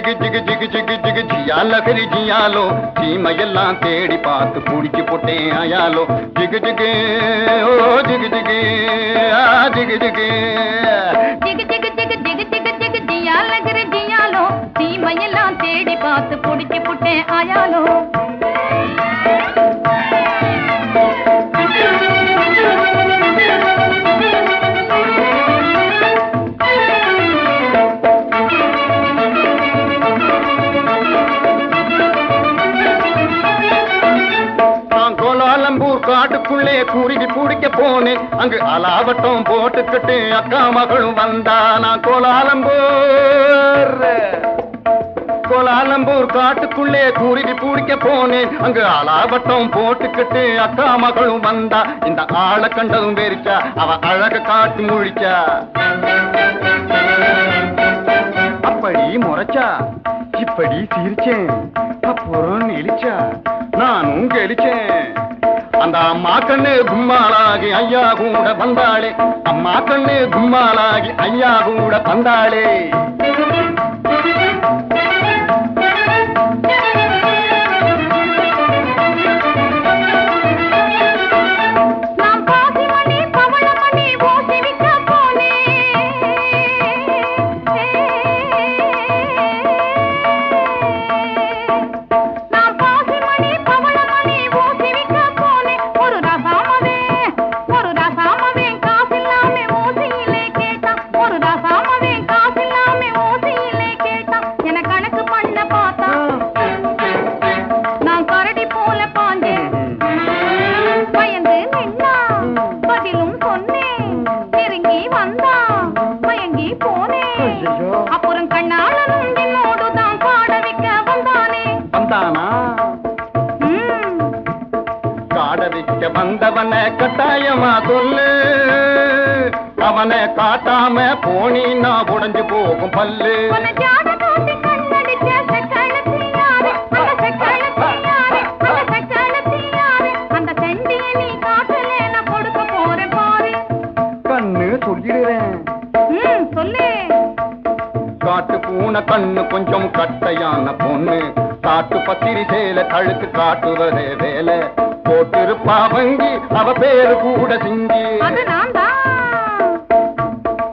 ஜிகு ஜிகு ஜிகு ஜிகு ஜிகு ஜியாலகரி ஜியாலோ சீமையெல்லாம் தேடி பார்த்து குடிச்சு போட்டேன் ஆயாலோ ஜிகு ஜிகு ஓ ஜிகு ஜிகு ஜிகு ஜிகு ஜிகு ஜிகு ஜிகு ஜிகு ஜிகு ஜிகு ஜியாலகரி ஜியாலோ சீமையெல்லாம் தேடி பார்த்து குடிச்சு போட்டேன் ஆயாலோ காட்டுக்குள்ளே குருவி பிடிக்க போனேன் அங்கு அலாவட்டம் போட்டுக்கிட்டு அக்கா மகளும் வந்தா நான் கோலாலம்பூர் காட்டுக்குள்ளே குருவி பிடிக்க போனேன் அங்கு அலாவட்டம் போட்டுக்கிட்டு அக்கா மகளும் வந்தா இந்த ஆளை கண்டதும் வெறிச்சா அவ அழக காட்டி முழிச்சா அப்படி முறைச்சா இப்படி சிரிச்சேன் அப்புறம் நெளிச்சா நானும் கெளிச்சேன் அந்த அம்மா கண்ணு கும்மாளாகி ஐயா கூட வந்தாளே அம்மா கண்ணு கும்மாளாகி ஐயா கூட வந்தாளே காடவிக்க வந்தவனை கட்டாயமா சொல்லு அவனை காட்டாம போனீன்னா உடைஞ்சு போகும் பல்லு கண்ணு சொல்லிடுறேன் சொல்லு காட்டு பூனை கண்ணு கொஞ்சம் கட்டையான பொண்ணு காட்டு பத்திரி சேல கழுத்து காட்டுவதே வேலை போட்டிருப்பா வங்கி அவ பேரு கூட சிங்கி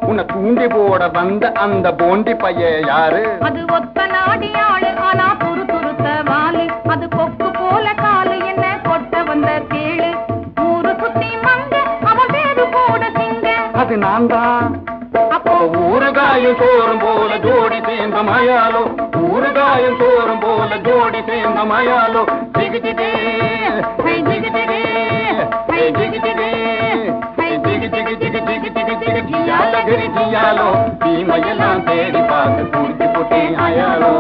உன்னை தூண்டி போட வந்த அந்த போண்டி பைய யாரு அது ஒத்த நாடி ஆளு ஆனா துரு துருத்த வாலு அது கொக்கு போல காலு என்ன கொட்ட வந்த கேளு ஊரு சுத்தி மங்க அவ பேரு கூட சிங்க அது நான் தான் அப்போ ஊறுகாயும் சோறும் போல ஜோடி சேர்ந்த மயாலோ ஊறுகாயும் சோறும் போல ஜோடி சேர்ந்த மயாலோ ஜிகு ஜிகு ஜிகு ஜிகு ஜிகு ஜிகு ஜிகு ஜிகு ஜிகு ஜிகு ஜிகு ஜிகு ஜியாலகரி ஜியாலோ சீமையெல்லாம் தேடி பார்த்து குடிச்சு போட்டேன் ஆயாலோ